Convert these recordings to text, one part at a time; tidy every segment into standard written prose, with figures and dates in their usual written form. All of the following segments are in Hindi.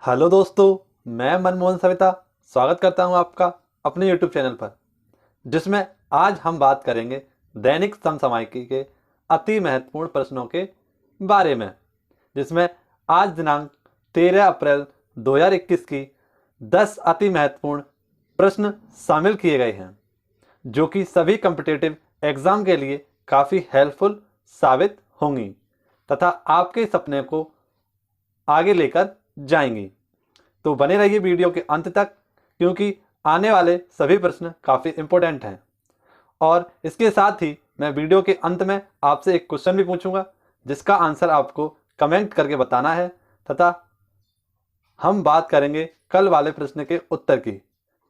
हेलो दोस्तों, मैं मनमोहन सविता स्वागत करता हूं आपका अपने यूट्यूब चैनल पर, जिसमें आज हम बात करेंगे दैनिक समसामयिकी के अति महत्वपूर्ण प्रश्नों के बारे में, जिसमें आज दिनांक 13 अप्रैल 2021 की 10 अति महत्वपूर्ण प्रश्न शामिल किए गए हैं, जो कि सभी कॉम्पिटिटिव एग्जाम के लिए काफ़ी हेल्पफुल साबित होंगी तथा आपके सपने को आगे लेकर जाएंगी। तो बने रहिए वीडियो के अंत तक, क्योंकि आने वाले सभी प्रश्न काफ़ी इंपॉर्टेंट हैं। और इसके साथ ही मैं वीडियो के अंत में आपसे एक क्वेश्चन भी पूछूंगा, जिसका आंसर आपको कमेंट करके बताना है तथा हम बात करेंगे कल वाले प्रश्न के उत्तर की।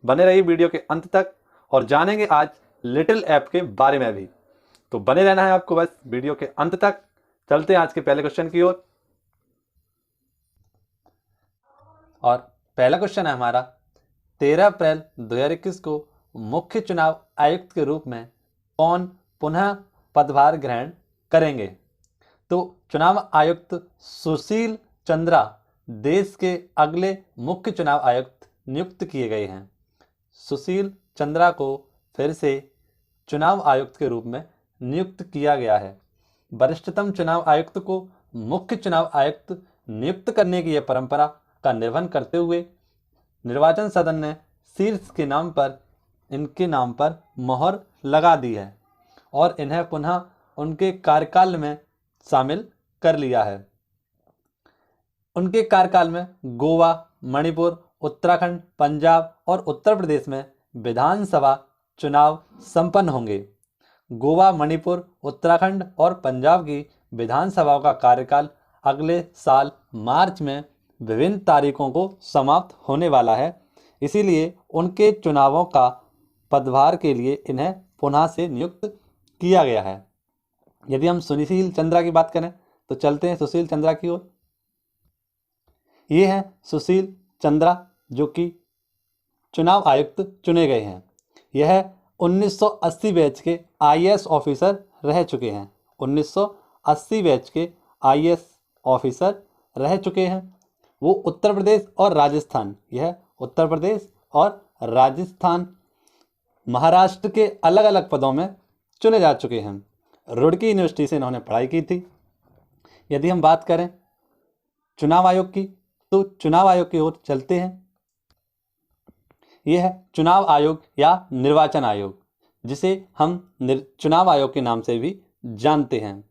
बने रहिए वीडियो के अंत तक और जानेंगे आज लिटिल ऐप के बारे में भी। तो बने रहना है आपको बस वीडियो के अंत तक। चलते हैं आज के पहले क्वेश्चन की ओर। और पहला क्वेश्चन है हमारा, 13 अप्रैल 2021 को मुख्य चुनाव आयुक्त के रूप में कौन पुनः पदभार ग्रहण करेंगे? तो चुनाव आयुक्त सुशील चंद्रा देश के अगले मुख्य चुनाव आयुक्त नियुक्त किए गए हैं। सुशील चंद्रा को फिर से चुनाव आयुक्त के रूप में नियुक्त किया गया है। वरिष्ठतम चुनाव आयुक्त को मुख्य चुनाव आयुक्त नियुक्त करने की यह परंपरा का निर्वहन करते हुए निर्वाचन सदन ने शीर्ष के नाम पर इनके नाम पर मोहर लगा दी है और इन्हें पुनः उनके कार्यकाल में शामिल कर लिया है। उनके कार्यकाल में गोवा, मणिपुर, उत्तराखंड, पंजाब और उत्तर प्रदेश में विधानसभा चुनाव संपन्न होंगे। गोवा, मणिपुर, उत्तराखंड और पंजाब की विधानसभाओं का कार्यकाल अगले साल मार्च में विभिन्न तारीखों को समाप्त होने वाला है। इसीलिए उनके चुनावों का पदभार के लिए इन्हें पुनः से नियुक्त किया गया है। यदि हम सुशील चंद्रा की बात करें तो चलते हैं सुशील चंद्रा की ओर। ये हैं सुशील चंद्रा, जो कि चुनाव आयुक्त चुने गए हैं। यह 1980 बैच के आईएएस ऑफिसर रह चुके हैं। 1980 बैच के आईएएस ऑफिसर रह चुके हैं। वो उत्तर प्रदेश और राजस्थान, यह उत्तर प्रदेश और राजस्थान, महाराष्ट्र के अलग अलग पदों में चुने जा चुके हैं। रुड़की यूनिवर्सिटी से इन्होंने पढ़ाई की थी। यदि हम बात करें चुनाव आयोग की, तो चुनाव आयोग की ओर चलते हैं। यह है चुनाव आयोग या निर्वाचन आयोग, जिसे हम चुनाव आयोग के नाम से भी जानते हैं।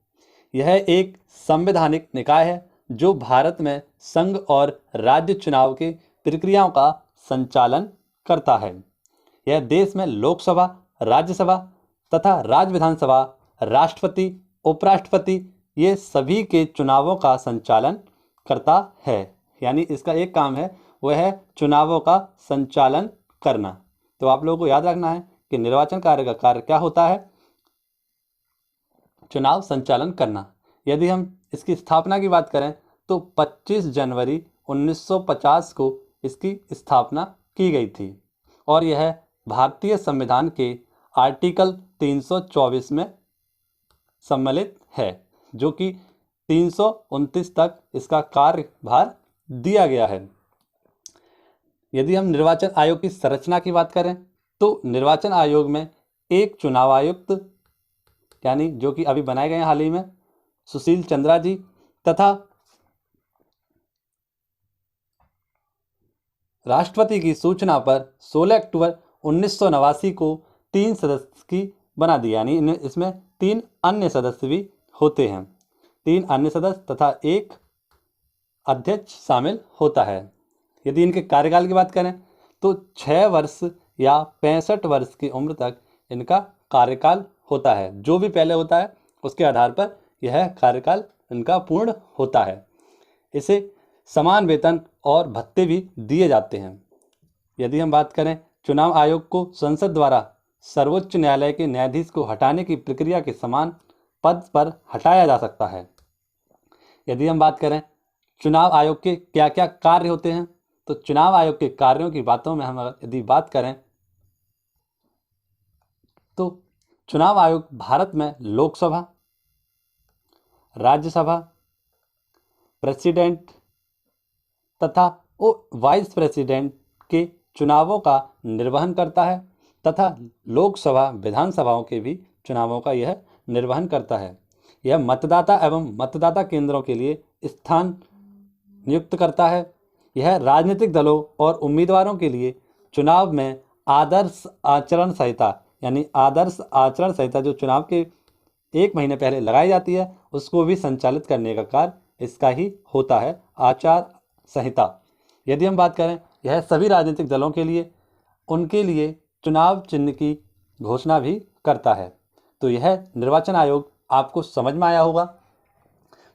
यह एक संवैधानिक निकाय है जो भारत में संघ और राज्य चुनाव की प्रक्रियाओं का संचालन करता है। यह देश में लोकसभा, राज्यसभा तथा राज्य विधानसभा, राष्ट्रपति, उपराष्ट्रपति, ये सभी के चुनावों का संचालन करता है। यानी इसका एक काम है, वह है चुनावों का संचालन करना। तो आप लोगों को याद रखना है कि निर्वाचन कार्य का कार्य क्या होता है? चुनाव संचालन करना। यदि हम इसकी स्थापना की बात करें तो 25 जनवरी 1950 को इसकी स्थापना की गई थी और यह भारतीय संविधान के आर्टिकल 324 में सम्मिलित है, जो कि 329 तक इसका कार्यभार दिया गया है। यदि हम निर्वाचन आयोग की संरचना की बात करें तो निर्वाचन आयोग में एक चुनाव आयुक्त, यानी जो कि अभी बनाए गए हैं हाल ही में, सुशील चंद्रा जी, तथा राष्ट्रपति की सूचना पर 16 अक्टूबर 1989 को 3 सदस्य की बना दी। यानी इसमें 3 अन्य सदस्य भी होते हैं। 3 अन्य सदस्य तथा एक अध्यक्ष शामिल होता है। यदि इनके कार्यकाल की बात करें तो 6 वर्ष या 65 वर्ष की उम्र तक इनका कार्यकाल होता है। जो भी पहले होता है उसके आधार पर यह कार्यकाल इनका पूर्ण होता है। इसे समान वेतन और भत्ते भी दिए जाते हैं। यदि हम बात करें चुनाव आयोग को संसद द्वारा सर्वोच्च न्यायालय के न्यायाधीश को हटाने की प्रक्रिया के समान पद पर हटाया जा सकता है। यदि हम बात करें चुनाव आयोग के क्या क्या कार्य होते हैं, तो चुनाव आयोग के कार्यों की बातों में हम यदि बात करें तो चुनाव आयोग भारत में लोकसभा, राज्यसभा, प्रेसिडेंट तथा वो वाइस प्रेसिडेंट के चुनावों का निर्वहन करता है तथा लोकसभा विधानसभाओं के भी चुनावों का यह निर्वहन करता है। यह मतदाता एवं मतदाता केंद्रों के लिए स्थान नियुक्त करता है। यह राजनीतिक दलों और उम्मीदवारों के लिए चुनाव में आदर्श आचरण संहिता यानी आदर्श आचरण संहिता जो चुनाव के 1 महीने पहले लगाई जाती है उसको भी संचालित करने का कार्य इसका ही होता है, आचार संहिता। यदि हम बात करें, यह सभी राजनीतिक दलों के लिए उनके लिए चुनाव चिन्ह की घोषणा भी करता है। तो यह निर्वाचन आयोग आपको समझ में आया होगा।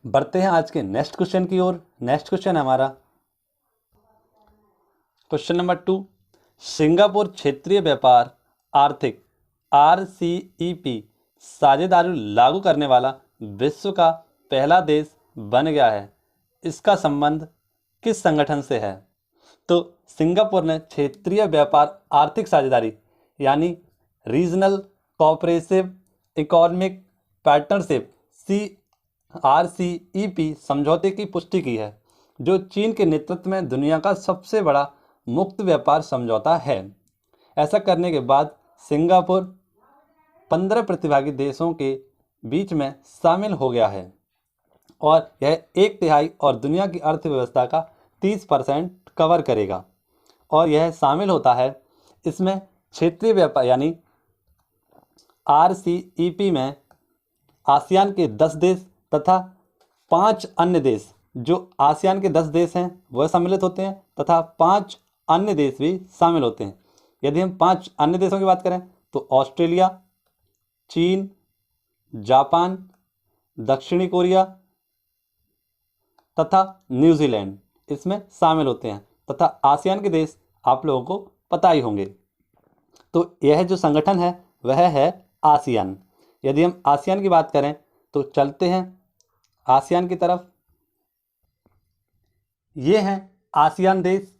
बढ़ते हैं आज के नेक्स्ट क्वेश्चन की ओर। नेक्स्ट क्वेश्चन है हमारा क्वेश्चन नंबर 2। सिंगापुर क्षेत्रीय व्यापार आर्थिक RCEP साझेदारी लागू करने वाला विश्व का पहला देश बन गया है। इसका संबंध किस संगठन से है? तो सिंगापुर ने क्षेत्रीय व्यापार आर्थिक साझेदारी यानी regional cooperative economic partnership RCEP समझौते की पुष्टि की है, जो चीन के नेतृत्व में दुनिया का सबसे बड़ा मुक्त व्यापार समझौता है। ऐसा करने के बाद सिंगापुर 15 प्रतिभागी देशों के बीच में शामिल हो गया है और यह 1/3 और दुनिया की अर्थव्यवस्था का 30% कवर करेगा। और यह शामिल होता है, इसमें क्षेत्रीय व्यापार यानी RCEP में आसियान के 10 देश तथा 5 अन्य देश, जो आसियान के 10 देश हैं वह सम्मिलित होते हैं तथा 5 अन्य देश भी शामिल होते हैं। यदि हम 5 अन्य देशों की बात करें तो ऑस्ट्रेलिया, चीन, जापान, दक्षिणी कोरिया तथा न्यूजीलैंड इसमें शामिल होते हैं तथा आसियान के देश आप लोगों को पता ही होंगे। तो यह जो संगठन है वह है आसियान। यदि हम आसियान की बात करें तो चलते हैं आसियान की तरफ। ये हैं आसियान देश।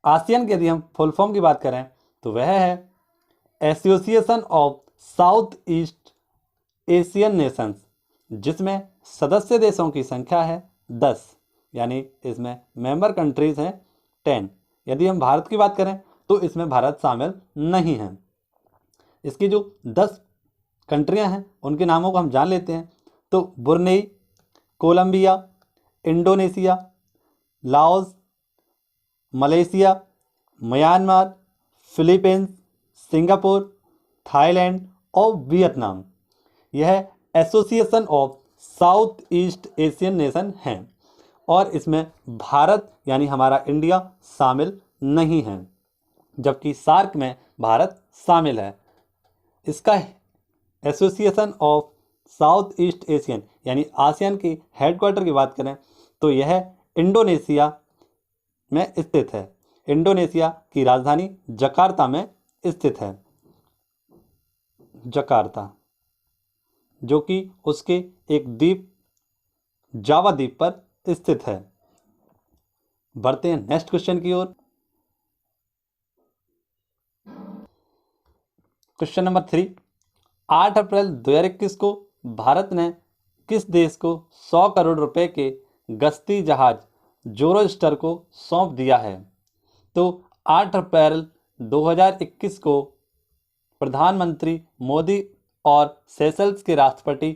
आसियान की यदि हम फुल फॉर्म की बात करें तो वह है association of South East Asian Nations, जिसमें सदस्य देशों की संख्या है 10, यानी इसमें मेंबर कंट्रीज हैं 10। यदि हम भारत की बात करें तो इसमें भारत शामिल नहीं है। इसकी जो 10 कंट्रियां हैं उनके नामों को हम जान लेते हैं। तो Brunei, Colombia, Indonesia, Laos, Malaysia, Myanmar, Philippines, Singapore, Thailand और वियतनाम। यह association of South East Asian nation हैं और इसमें भारत यानी हमारा इंडिया शामिल नहीं है, जबकि सार्क में भारत शामिल है। इसका association of South East Asian यानी आसियान की हेडक्वार्टर की बात करें तो यह इंडोनेशिया में स्थित है। इंडोनेशिया की राजधानी जकार्ता में स्थित है, जकार्ता, जो कि उसके एक द्वीप जावा द्वीप पर स्थित है। बढ़ते हैं नेक्स्ट क्वेश्चन की ओर। Question number 3। 8 अप्रैल 2021 को भारत ने किस देश को 100 करोड़ रुपए के गश्ती जहाज जोरोस्टर को सौंप दिया है? तो 8 अप्रैल 2021 को प्रधानमंत्री मोदी और सेशल्स के राष्ट्रपति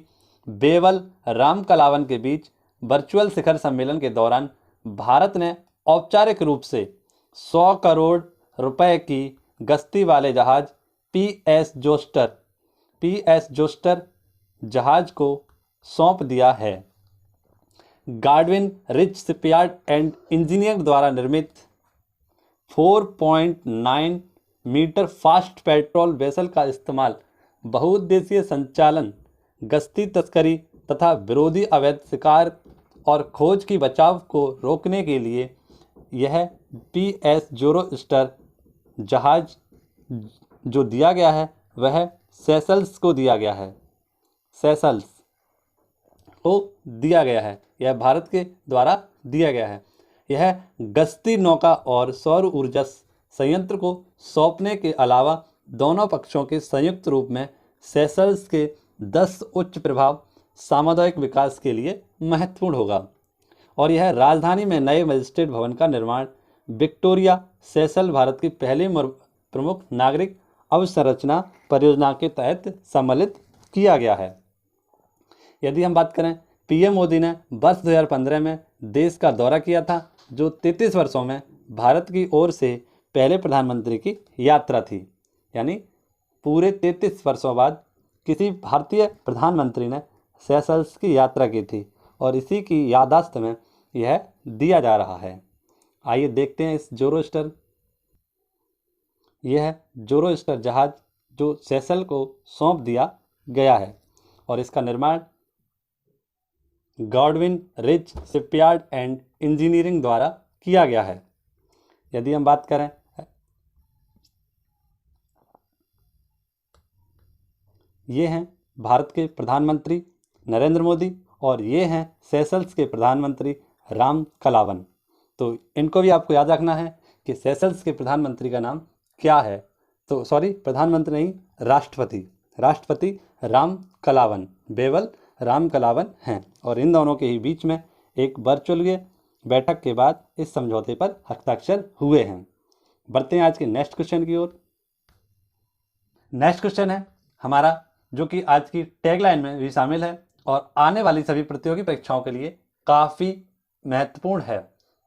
बेवल रामकलावन के बीच वर्चुअल शिखर सम्मेलन के दौरान भारत ने औपचारिक रूप से 100 करोड़ रुपए की गश्ती वाले जहाज PS जोस्टर जहाज को सौंप दिया है। Godwin rich shipyard and engineer द्वारा निर्मित 4.9 मीटर फास्ट पेट्रोल वेसल का इस्तेमाल बहुउद्देशीय संचालन, गश्ती तस्करी तथा विरोधी अवैध शिकार और खोज की बचाव को रोकने के लिए यह PS जोरोस्टर जहाज जो दिया गया है वह सेशल्स को दिया गया है। सेशल्स को दिया गया है, यह भारत के द्वारा दिया गया है। यह गश्ती नौका और सौर ऊर्जा संयंत्र को सौंपने के अलावा दोनों पक्षों के संयुक्त रूप में सेशल्स के 10 उच्च प्रभाव सामुदायिक विकास के लिए महत्वपूर्ण होगा। और यह राजधानी में नए मजिस्ट्रेट भवन का निर्माण विक्टोरिया सेशल भारत की पहली प्रमुख नागरिक अवसंरचना परियोजना के तहत सम्मिलित किया गया है। यदि हम बात करें, पीएम मोदी ने वर्ष 2015 में देश का दौरा किया था, जो 33 वर्षों में भारत की ओर से पहले प्रधानमंत्री की यात्रा थी। यानी पूरे 33 वर्षों बाद किसी भारतीय प्रधानमंत्री ने सेशल्स की यात्रा की थी और इसी की याददाश्त में यह दिया जा रहा है। आइए देखते हैं इस जोरोस्टर। यह जोरोस्टर जहाज जो सेशल को सौंप दिया गया है और इसका निर्माण Godwin rich shipyard and engineering द्वारा किया गया है। यदि हम बात करें, ये हैं भारत के प्रधानमंत्री नरेंद्र मोदी और ये हैं सेशल्स के प्रधानमंत्री राम कलावन। तो इनको भी आपको याद रखना है कि सेशल्स के प्रधानमंत्री का नाम क्या है। तो सॉरी, प्रधानमंत्री नहीं, राष्ट्रपति राम कलावन, बेवल राम कलावन हैं। और इन दोनों के ही बीच में एक वर्चुअल बैठक के बाद इस समझौते पर हस्ताक्षर हुए हैं। बढ़ते हैं आज के नेक्स्ट क्वेश्चन की ओर। नेक्स्ट क्वेश्चन है हमारा, जो कि आज की टैगलाइन में भी शामिल है और आने वाली सभी प्रतियोगी परीक्षाओं के लिए काफ़ी महत्वपूर्ण है।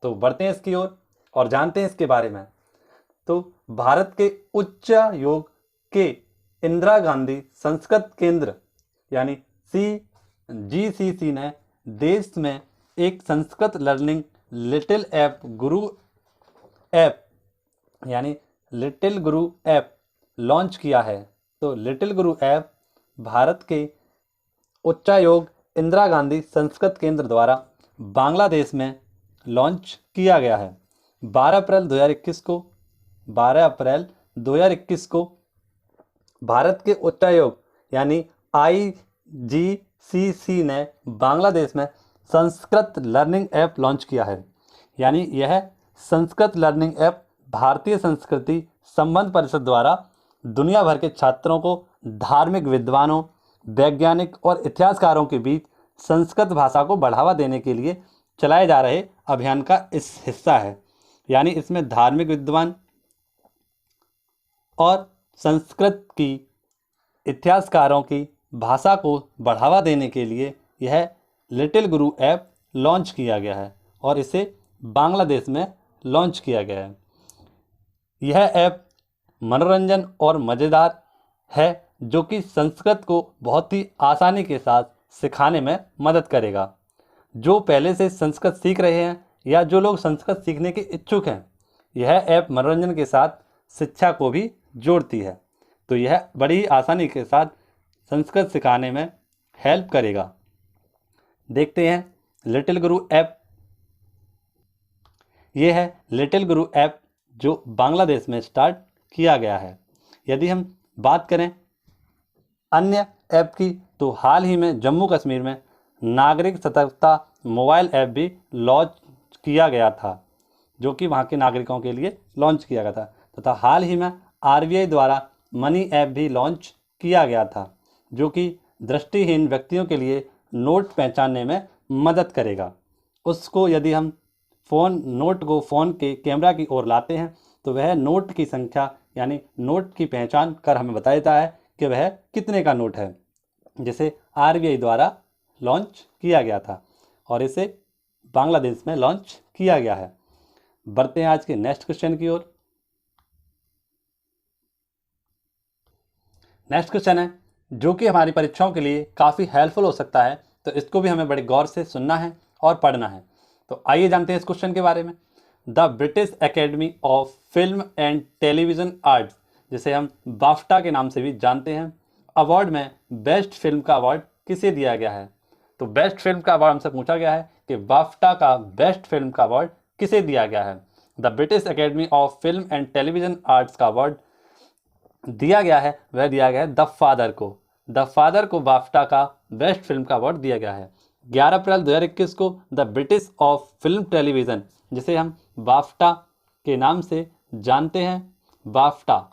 तो बढ़ते हैं इसकी ओर और जानते हैं इसके बारे में। तो भारत के उच्चायोग के इंदिरा गांधी संस्कृत केंद्र यानी CGCC ने देश में एक संस्कृत लर्निंग लिटिल ऐप गुरु ऐप यानी लिटिल गुरु ऐप लॉन्च किया है। तो लिटिल गुरु ऐप भारत के उच्चायोग इंदिरा गांधी संस्कृत केंद्र द्वारा बांग्लादेश में लॉन्च किया गया है। 12 अप्रैल 2021 को भारत के उच्चायोग यानी IGCC ने बांग्लादेश में संस्कृत लर्निंग ऐप लॉन्च किया है। यानी यह संस्कृत लर्निंग ऐप भारतीय संस्कृति संबंध परिषद द्वारा दुनिया भर के छात्रों को धार्मिक विद्वानों, वैज्ञानिक और इतिहासकारों के बीच संस्कृत भाषा को बढ़ावा देने के लिए चलाए जा रहे अभियान का इस हिस्सा है। यानी इसमें धार्मिक विद्वान और संस्कृत की इतिहासकारों की भाषा को बढ़ावा देने के लिए यह लिटिल गुरु ऐप लॉन्च किया गया है और इसे बांग्लादेश में लॉन्च किया गया है। यह ऐप मनोरंजन और मज़ेदार है, जो कि संस्कृत को बहुत ही आसानी के साथ सिखाने में मदद करेगा। जो पहले से संस्कृत सीख रहे हैं या जो लोग संस्कृत सीखने के इच्छुक हैं, यह ऐप मनोरंजन के साथ शिक्षा को भी जोड़ती है। तो यह बड़ी ही आसानी के साथ संस्कृत सिखाने में हेल्प करेगा। देखते हैं लिटिल गुरु ऐप। ये है लिटिल गुरु ऐप जो बांग्लादेश में स्टार्ट किया गया है। यदि हम बात करें अन्य ऐप की, तो हाल ही में जम्मू कश्मीर में नागरिक सतर्कता मोबाइल ऐप भी लॉन्च किया गया था, जो कि वहाँ के नागरिकों के लिए लॉन्च किया गया था। तथा हाल ही में RBI द्वारा मनी ऐप भी लॉन्च किया गया था, जो कि दृष्टिहीन व्यक्तियों के लिए नोट पहचानने में मदद करेगा। उसको यदि हम नोट को फ़ोन के कैमरा की ओर लाते हैं तो वह नोट की संख्या यानी नोट की पहचान कर हमें बता देता है कि वह कितने का नोट है, जिसे RBI द्वारा लॉन्च किया गया था और इसे बांग्लादेश में लॉन्च किया गया है। बढ़ते हैं आज के नेक्स्ट क्वेश्चन की ओर। नेक्स्ट क्वेश्चन है जो कि हमारी परीक्षाओं के लिए काफ़ी हेल्पफुल हो सकता है, तो इसको भी हमें बड़े गौर से सुनना है और पढ़ना है। तो आइए जानते हैं इस क्वेश्चन के बारे में। The British academy of film and television arts, जिसे हम बाफ्टा के नाम से भी जानते हैं, अवार्ड में बेस्ट फिल्म का अवार्ड किसे दिया गया है? तो बेस्ट फिल्म का अवार्ड हमसे पूछा गया है कि बाफ्टा का बेस्ट फिल्म का अवार्ड किसे दिया गया है? The British academy of film and television arts का अवार्ड दिया गया है, वह दिया गया है द फादर को। द फादर को बाफ्टा का बेस्ट फिल्म का अवार्ड दिया गया है। 11 अप्रैल 2021 को the British of film television, जिसे हम बाफ्टा के नाम से जानते हैं, बाफ्टा,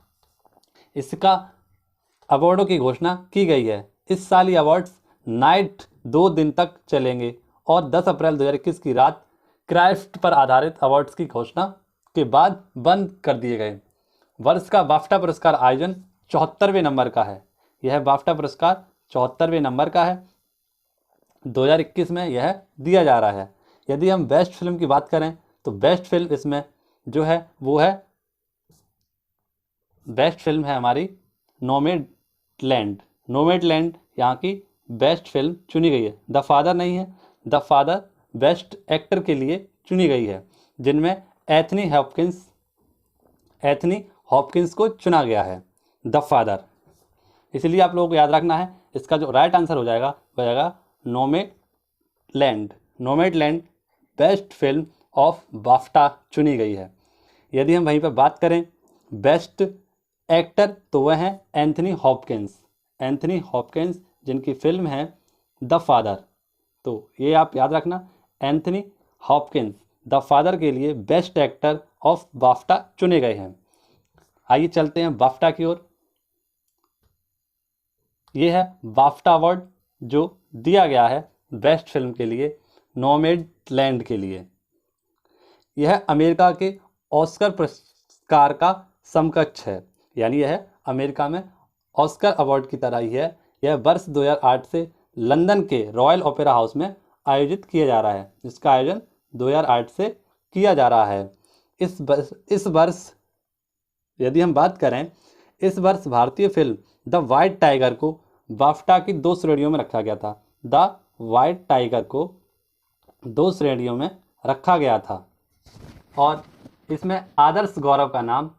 इसका अवार्डों की घोषणा की गई है। इस साल ये अवार्ड्स नाइट 2 दिन तक चलेंगे और 10 अप्रैल 2021 की रात क्राफ्ट पर आधारित अवार्ड्स की घोषणा के बाद बंद कर दिए गए। वर्ष का बाफ्टा पुरस्कार आयोजन 74वें नंबर का है। यह बाफ्टा पुरस्कार 74वें नंबर का है, 2021 में यह दिया जा रहा है। यदि हम बेस्ट फिल्म की बात करें तो बेस्ट फिल्म इसमें जो है वो है, बेस्ट फिल्म है हमारी नोमैडलैंड। नोमैडलैंड यहाँ की बेस्ट फिल्म चुनी गई है। द फादर नहीं है, द फादर बेस्ट एक्टर के लिए चुनी गई है, जिनमें एंथनी हॉपकिंस को चुना गया है द फादर। इसलिए आप लोगों को याद रखना है, इसका जो राइट आंसर हो जाएगा वह जाएगा Nomadland. Nomadland best film of BAFTA चुनी गई है। यदि हम वहीं पर बात करें बेस्ट एक्टर तो वह है एंथनी हॉपकिंस जिनकी फिल्म है द फादर। तो ये आप याद रखना, एंथनी हॉपकिंस द फादर के लिए बेस्ट एक्टर ऑफ बाफ्टा चुने गए हैं। आइए चलते हैं बाफ्टा की ओर। ये है बाफ्टा अवार्ड जो दिया गया है बेस्ट फिल्म के लिए, नोमैडलैंड के लिए। यह अमेरिका के ऑस्कर पुरस्कार का समकक्ष है, यानी यह अमेरिका में ऑस्कर अवार्ड की तरह ही है। यह वर्ष 2008 से लंदन के रॉयल ओपेरा हाउस में आयोजित किया जा रहा है, जिसका आयोजन 2008 से किया जा रहा है। इस वर्ष यदि हम बात करें, इस वर्ष भारतीय फिल्म द वाइट टाइगर को बाफ्टा की 2 श्रेणियों में रखा गया था। द वाइट टाइगर को 2 श्रेणियों में रखा गया था और इसमें आदर्श गौरव का नाम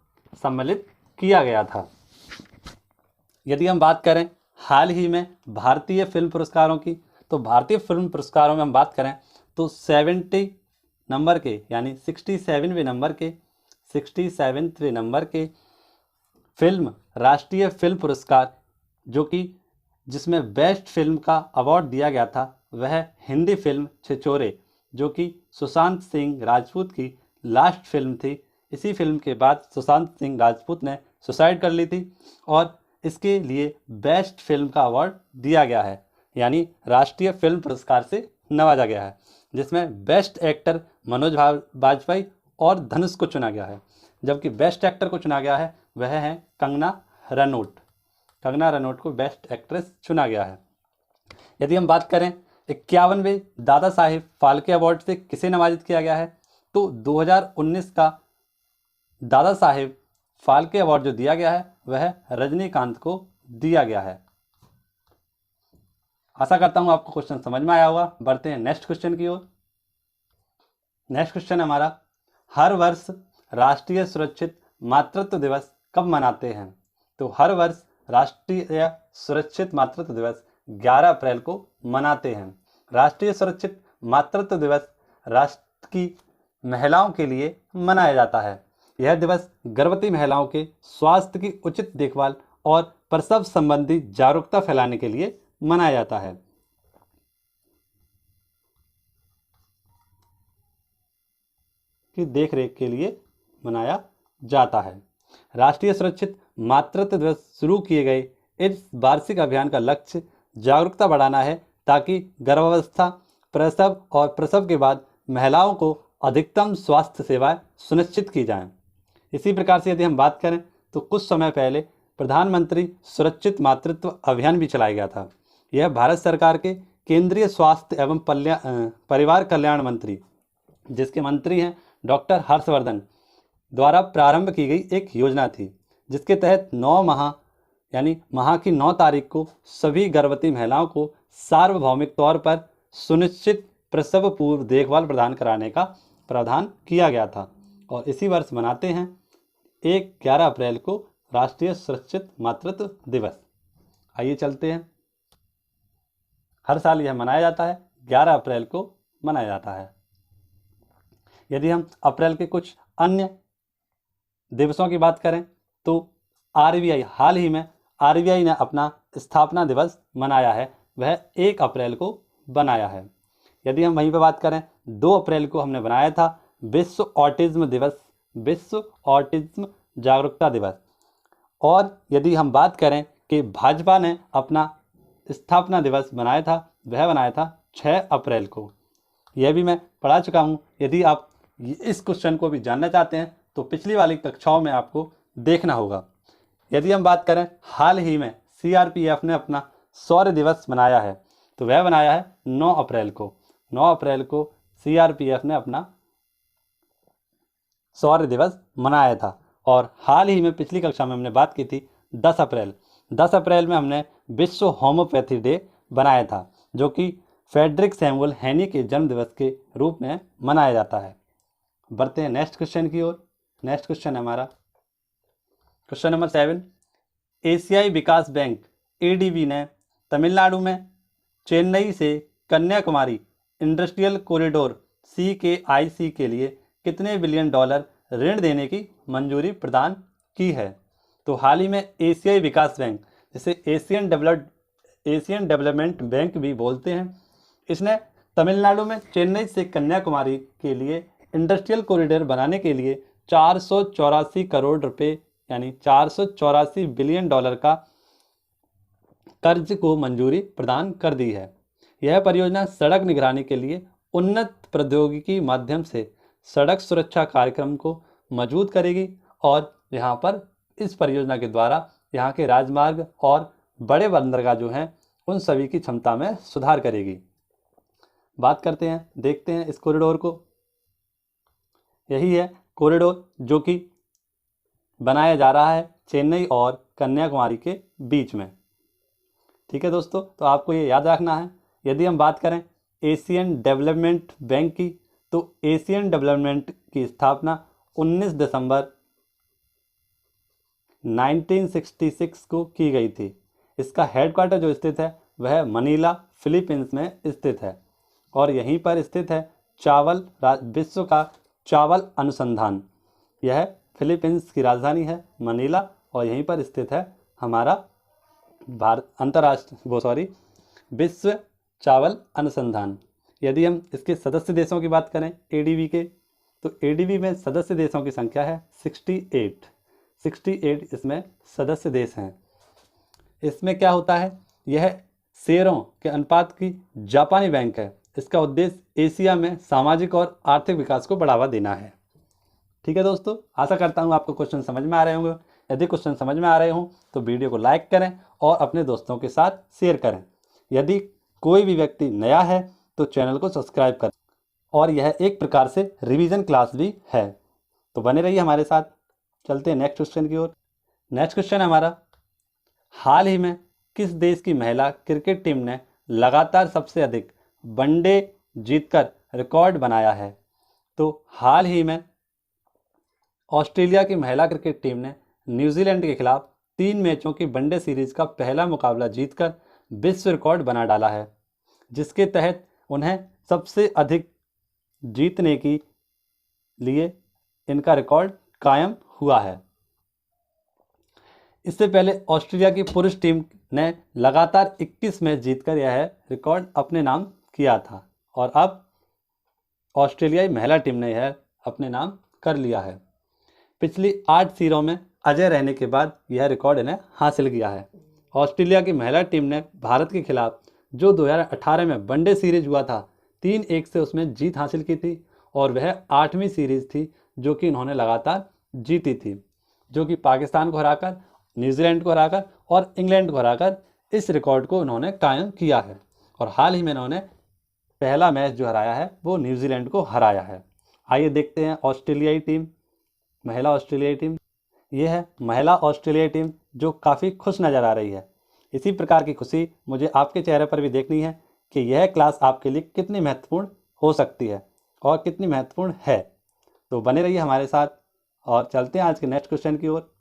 सम्मिलित किया गया था। यदि हम बात करें हाल ही में भारतीय फिल्म पुरस्कारों की, तो भारतीय फिल्म पुरस्कारों में हम बात करें तो 70 नंबर के यानी 67वें नंबर के फिल्म राष्ट्रीय फिल्म पुरस्कार जो कि जिसमें बेस्ट फिल्म का अवार्ड दिया गया था, वह हिंदी फिल्म छिछोरे, जो कि सुशांत सिंह राजपूत की लास्ट फिल्म थी। इसी फिल्म के बाद सुशांत सिंह राजपूत ने सुसाइड कर ली थी और इसके लिए बेस्ट फिल्म का अवार्ड दिया गया है, यानी राष्ट्रीय फिल्म पुरस्कार से नवाजा गया है, जिसमें बेस्ट एक्टर मनोज बाजपेयी और धनुष को चुना गया है। जबकि बेस्ट एक्टर को चुना गया है वह है कंगना रनौत को बेस्ट एक्ट्रेस चुना गया है। यदि हम बात करें 51वें दादा साहेब फाल्के अवार्ड से किसे नवाजित किया गया है, तो 2019 का दादा साहेब फाल्के अवार्ड जो दिया गया है वह रजनीकांत को दिया गया है। आशा करता हूं आपको क्वेश्चन समझ में आया होगा। बढ़ते हैं नेक्स्ट क्वेश्चन की ओर। नेक्स्ट क्वेश्चन हमारा, हर वर्ष राष्ट्रीय सुरक्षित मातृत्व दिवस कब मनाते हैं? तो हर वर्ष राष्ट्रीय सुरक्षित मातृत्व दिवस 11 अप्रैल को मनाते हैं। राष्ट्रीय सुरक्षित मातृत्व दिवस राष्ट्र की महिलाओं के लिए मनाया जाता है। यह दिवस गर्भवती महिलाओं के स्वास्थ्य की उचित देखभाल और प्रसव संबंधी जागरूकता फैलाने के लिए मनाया जाता है। की देखरेख के लिए मनाया जाता है। राष्ट्रीय सुरक्षित मातृत्व दिवस शुरू किए गए इस वार्षिक अभियान का लक्ष्य जागरूकता बढ़ाना है, ताकि गर्भावस्था, प्रसव और प्रसव के बाद महिलाओं को अधिकतम स्वास्थ्य सेवाएं सुनिश्चित की जाएं। इसी प्रकार से यदि हम बात करें तो कुछ समय पहले प्रधानमंत्री सुरक्षित मातृत्व अभियान भी चलाया गया था। यह भारत सरकार के केंद्रीय स्वास्थ्य एवं परिवार कल्याण मंत्री, जिसके मंत्री हैं डॉक्टर हर्षवर्धन, द्वारा प्रारंभ की गई एक योजना थी, जिसके तहत 9 माह यानी माह की 9 तारीख को सभी गर्भवती महिलाओं को सार्वभौमिक तौर पर सुनिश्चित प्रसव पूर्व देखभाल प्रदान कराने का प्रावधान किया गया था और इसी वर्ष मनाते हैं 11 अप्रैल को राष्ट्रीय सुरक्षित मातृत्व दिवस। आइए चलते हैं, हर साल यह मनाया जाता है, 11 अप्रैल को मनाया जाता है। यदि हम अप्रैल के कुछ अन्य दिवसों की बात करें तो आरबीआई, हाल ही में आरबीआई ने अपना स्थापना दिवस मनाया है, वह 1 अप्रैल को बनाया है। यदि हम वहीं पर बात करें 2 अप्रैल को हमने बनाया था विश्व ऑटिज्म दिवस, विश्व ऑटिज्म जागरूकता दिवस। और यदि हम बात करें कि भाजपा ने अपना स्थापना दिवस बनाया था, वह बनाया था 6 अप्रैल को। यह भी मैं पढ़ा चुका हूँ। यदि आप इस क्वेश्चन को भी जानना चाहते हैं तो पिछली वाली कक्षाओं में आपको देखना होगा। यदि हम बात करें, हाल ही में सीआरपीएफ ने अपना शौर्य दिवस मनाया है, तो वह मनाया है 9 अप्रैल को। 9 अप्रैल को सीआरपीएफ ने अपना शौर्य दिवस मनाया था। और हाल ही में पिछली कक्षा में हमने बात की थी 10 अप्रैल। 10 अप्रैल में हमने विश्व होम्योपैथी डे बनाया था, जो कि फ्रेडरिक सैमुअल हेनी के जन्म दिवस के रूप में मनाया जाता है। बढ़ते हैं नेक्स्ट क्वेश्चन की ओर। नेक्स्ट क्वेश्चन है हमारा क्वेश्चन नंबर 7। एशियाई विकास बैंक एडीबी ने तमिलनाडु में चेन्नई से कन्याकुमारी इंडस्ट्रियल कॉरिडोर CKIC के लिए कितने बिलियन डॉलर ऋण देने की मंजूरी प्रदान की है? तो हाल ही में एशियाई विकास बैंक, जिसे एशियन डेवलपमेंट बैंक भी बोलते हैं, इसने तमिलनाडु में चेन्नई से कन्याकुमारी के लिए इंडस्ट्रियल कॉरिडोर बनाने के लिए 484 करोड़ रुपए यानी 484 बिलियन डॉलर का कर्ज को मंजूरी प्रदान कर दी है। यह परियोजना सड़क निगरानी के लिए उन्नत प्रौद्योगिकी माध्यम से सड़क सुरक्षा कार्यक्रम को मजबूत करेगी और यहाँ पर इस परियोजना के द्वारा यहाँ के राजमार्ग और बड़े बंदरगाह जो हैं उन सभी की क्षमता में सुधार करेगी। बात करते हैं, देखते हैं इस कॉरिडोर को। यही है कॉरिडोर जो कि बनाया जा रहा है चेन्नई और कन्याकुमारी के बीच में। ठीक है दोस्तों, तो आपको ये याद रखना है। यदि हम बात करें एशियन डेवलपमेंट बैंक की, तो एशियन डेवलपमेंट की स्थापना 19 दिसंबर 1966 को की गई थी। इसका हेडक्वार्टर जो स्थित है वह मनीला फिलीपींस में स्थित है और यहीं पर स्थित है विश्व का चावल अनुसंधान। यह फिलीपींस की राजधानी है मनीला और यहीं पर स्थित है हमारा विश्व चावल अनुसंधान। यदि हम इसके सदस्य देशों की बात करें एडीबी के, तो एडीबी में सदस्य देशों की संख्या है 68 इसमें सदस्य देश हैं। इसमें क्या होता है, यह शेयरों के अनुपात की जापानी बैंक है। इसका उद्देश्य एशिया में सामाजिक और आर्थिक विकास को बढ़ावा देना है। ठीक है दोस्तों, आशा करता हूँ आपको क्वेश्चन समझ में आ रहे होंगे। यदि क्वेश्चन समझ में आ रहे हों तो वीडियो को लाइक करें और अपने दोस्तों के साथ शेयर करें। यदि कोई भी व्यक्ति नया है तो चैनल को सब्सक्राइब करें और यह एक प्रकार से रिवीजन क्लास भी है, तो बने रहिए हमारे साथ। चलते हैं नेक्स्ट क्वेश्चन की ओर। नेक्स्ट क्वेश्चन हमारा, हाल ही में किस देश की महिला क्रिकेट टीम ने लगातार सबसे अधिक वनडे जीतकर रिकॉर्ड बनाया है? तो हाल ही में ऑस्ट्रेलिया की महिला क्रिकेट टीम ने न्यूजीलैंड के खिलाफ 3 मैचों की वनडे सीरीज का पहला मुकाबला जीतकर विश्व रिकॉर्ड बना डाला है, जिसके तहत उन्हें सबसे अधिक जीतने के लिए इनका रिकॉर्ड कायम हुआ है। इससे पहले ऑस्ट्रेलिया की पुरुष टीम ने लगातार 21 मैच जीतकर यह रिकॉर्ड अपने नाम किया था और अब ऑस्ट्रेलियाई महिला टीम ने यह अपने नाम कर लिया है। पिछली 8 सीरीज़ों में अजय रहने के बाद यह रिकॉर्ड इन्हें हासिल किया है। ऑस्ट्रेलिया की महिला टीम ने भारत के खिलाफ जो 2018 में वनडे सीरीज हुआ था 3-1 से उसमें जीत हासिल की थी और वह 8वीं सीरीज थी जो कि इन्होंने लगातार जीती थी, जो कि पाकिस्तान को हराकर, न्यूजीलैंड को हराकर और इंग्लैंड को हराकर इस रिकॉर्ड को उन्होंने कायम किया है। और हाल ही में इन्होंने पहला मैच जो हराया है वो न्यूजीलैंड को हराया है। आइए देखते हैं ऑस्ट्रेलियाई टीम, महिला ऑस्ट्रेलियाई टीम। ये है महिला ऑस्ट्रेलियाई टीम जो काफ़ी खुश नज़र आ रही है। इसी प्रकार की खुशी मुझे आपके चेहरे पर भी देखनी है कि यह क्लास आपके लिए कितनी महत्वपूर्ण हो सकती है और कितनी महत्वपूर्ण है। तो बने रहिए हमारे साथ और चलते हैं आज के नेक्स्ट क्वेश्चन की ओर।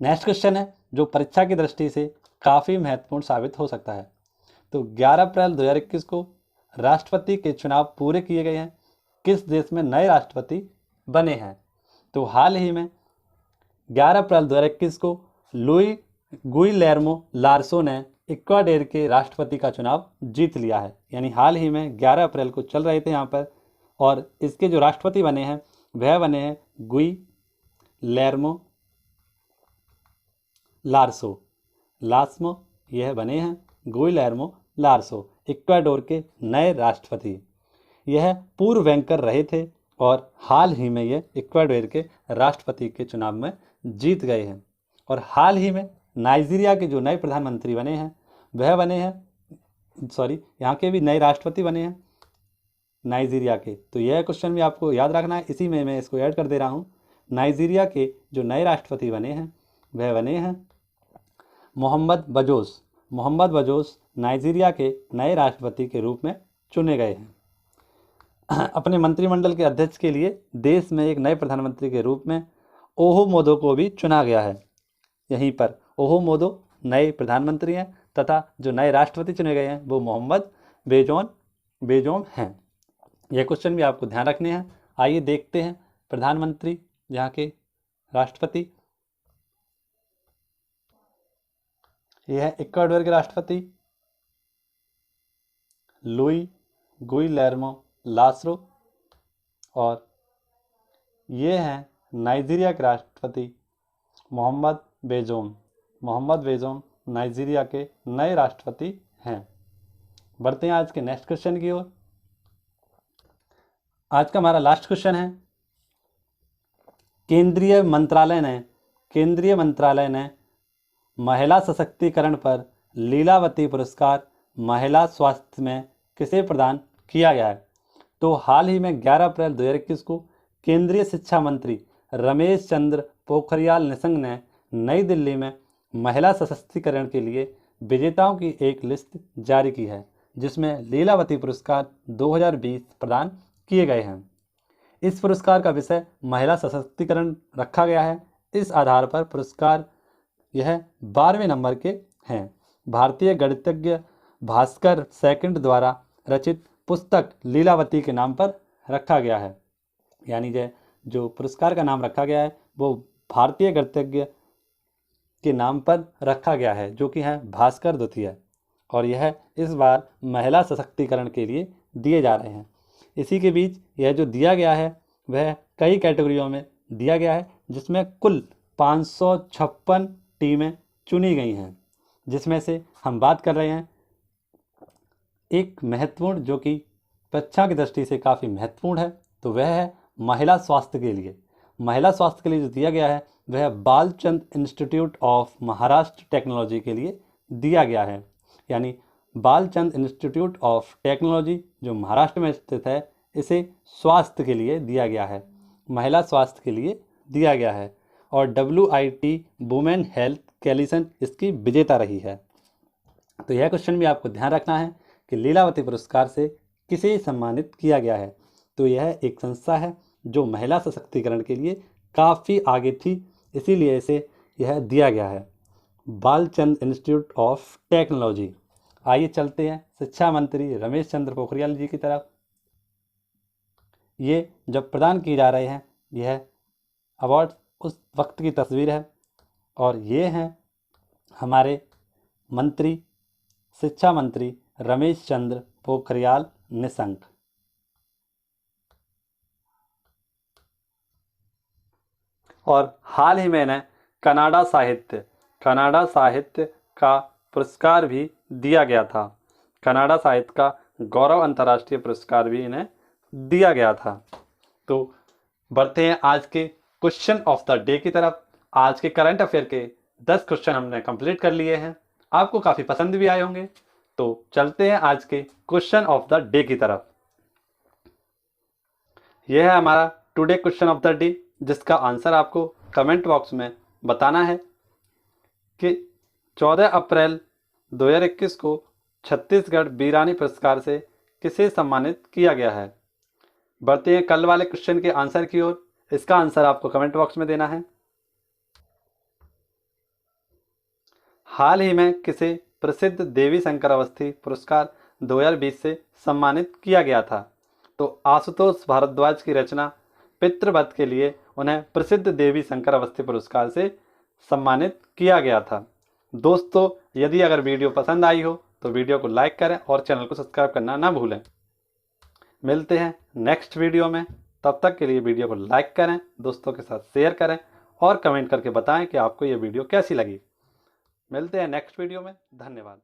नेक्स्ट क्वेश्चन है जो परीक्षा की दृष्टि से काफ़ी महत्वपूर्ण साबित हो सकता है। तो 11 अप्रैल 2021 को राष्ट्रपति के चुनाव पूरे किए गए हैं। किस देश में नए राष्ट्रपति बने हैं? तो हाल ही में 11 अप्रैल 2021 को लुई गुइलेर्मो लार्सो ने इक्वाडोर के राष्ट्रपति का चुनाव जीत लिया है। यानी हाल ही में 11 अप्रैल को चल रहे थे यहाँ पर, और इसके जो राष्ट्रपति बने हैं वह बने हैं गुइलेर्मो लार्सो। यह बने हैं गुइलेर्मो लार्सो इक्वाडोर के नए राष्ट्रपति। यह पूर्व बैंकर रहे थे और हाल ही में ये इक्वाडोर के राष्ट्रपति के चुनाव में जीत गए हैं। और हाल ही में नाइजीरिया के जो नए प्रधानमंत्री बने हैं वह बने हैं, यहाँ के भी नए राष्ट्रपति बने हैं नाइजीरिया के। तो यह क्वेश्चन भी आपको याद रखना है, इसी में मैं इसको ऐड कर दे रहा हूँ। नाइजीरिया के जो नए राष्ट्रपति बने हैं वह बने हैं Mohamed Bazoum. Mohamed Bazoum Nigeria के नए राष्ट्रपति के रूप में चुने गए हैं। अपने मंत्रिमंडल के अध्यक्ष के लिए देश में एक नए प्रधानमंत्री के रूप में ओहो मोदो को भी चुना गया है। यहीं पर ओहो मोदो नए प्रधानमंत्री हैं तथा जो नए राष्ट्रपति चुने गए हैं वो मोहम्मद बेजोम हैं। यह क्वेश्चन भी आपको ध्यान रखने हैं। आइए देखते हैं प्रधानमंत्री यहाँ के राष्ट्रपति। यह है इक्वाडोर के राष्ट्रपति लुई गुइलेर्मो लार्सो और ये हैं नाइजीरिया के राष्ट्रपति मोहम्मद बेजोम नाइजीरिया के नए राष्ट्रपति हैं। बढ़ते हैं आज के नेक्स्ट क्वेश्चन की ओर। आज का हमारा लास्ट क्वेश्चन है, केंद्रीय मंत्रालय ने महिला सशक्तिकरण पर लीलावती पुरस्कार महिला स्वास्थ्य में किसे प्रदान किया गया है? तो हाल ही में 11 अप्रैल 2021 को केंद्रीय शिक्षा मंत्री रमेश चंद्र पोखरियाल निशंक ने नई दिल्ली में महिला सशक्तिकरण के लिए विजेताओं की एक लिस्ट जारी की है, जिसमें लीलावती पुरस्कार 2020 प्रदान किए गए हैं। इस पुरस्कार का विषय महिला सशक्तिकरण रखा गया है। इस आधार पर पुरस्कार यह 12वें नंबर के हैं। भारतीय गणितज्ञ भास्कर सेकंड द्वारा रचित पुस्तक लीलावती के नाम पर रखा गया है। यानी जो पुरस्कार का नाम रखा गया है वो भारतीय गणितज्ञ के नाम पर रखा गया है, जो कि है भास्कर द्वितीय। और यह इस बार महिला सशक्तिकरण के लिए दिए जा रहे हैं। इसी के बीच यह जो दिया गया है वह कई कैटेगरियों में दिया गया है, जिसमें कुल 556 टीमें चुनी गई हैं, जिसमें से हम बात कर रहे हैं एक महत्वपूर्ण, जो कि परीक्षा की दृष्टि से काफ़ी महत्वपूर्ण है, तो वह है महिला स्वास्थ्य के लिए। महिला स्वास्थ्य के लिए जो दिया गया है वह Balchand institute of Maharashtra technology के लिए दिया गया है। यानी बालचंद इंस्टीट्यूट ऑफ टेक्नोलॉजी जो महाराष्ट्र में स्थित है, इसे स्वास्थ्य के लिए दिया गया है, महिला स्वास्थ्य के लिए दिया गया है। और WIT वुमेन हेल्थ कोलिशन इसकी विजेता रही है। तो यह क्वेश्चन भी आपको ध्यान रखना है कि लीलावती पुरस्कार से किसे सम्मानित किया गया है। तो यह एक संस्था है जो महिला सशक्तिकरण के लिए काफ़ी आगे थी, इसीलिए इसे यह दिया गया है, बालचंद इंस्टीट्यूट ऑफ टेक्नोलॉजी। आइए चलते हैं शिक्षा मंत्री रमेश चंद्र पोखरियाल जी की तरफ। ये जब प्रदान किए जा रहे हैं, यह अवार्ड उस वक्त की तस्वीर है और ये हैं हमारे मंत्री, शिक्षा मंत्री रमेश चंद्र पोखरियाल निशंक। और हाल ही में इन्हें कनाडा साहित्य का पुरस्कार भी दिया गया था। कनाडा साहित्य का गौरव अंतर्राष्ट्रीय पुरस्कार भी इन्हें दिया गया था। तो बढ़ते हैं आज के क्वेश्चन ऑफ द डे की तरफ। आज के करंट अफेयर के 10 क्वेश्चन हमने कंप्लीट कर लिए हैं, आपको काफ़ी पसंद भी आए होंगे। तो चलते हैं आज के क्वेश्चन ऑफ द डे की तरफ। यह है हमारा today question of the day, जिसका आंसर आपको कमेंट बॉक्स में बताना है कि 14 अप्रैल 2021 को छत्तीसगढ़ वीरानी पुरस्कार से किसे सम्मानित किया गया है। बढ़ते हैं कल वाले क्वेश्चन के आंसर की ओर। इसका आंसर आपको कमेंट बॉक्स में देना है। हाल ही में किसे प्रसिद्ध देवी शंकर अवस्थी पुरस्कार 2020 से सम्मानित किया गया था। तो आशुतोष भारद्वाज की रचना पितृवत के लिए उन्हें प्रसिद्ध देवी शंकर अवस्थी पुरस्कार से सम्मानित किया गया था। दोस्तों, यदि अगर वीडियो पसंद आई हो तो वीडियो को लाइक करें और चैनल को सब्सक्राइब करना ना भूलें। मिलते हैं नेक्स्ट वीडियो में, तब तक के लिए वीडियो को लाइक करें, दोस्तों के साथ शेयर करें और कमेंट करके बताएं कि आपको ये वीडियो कैसी लगी। मिलते हैं नेक्स्ट वीडियो में। धन्यवाद।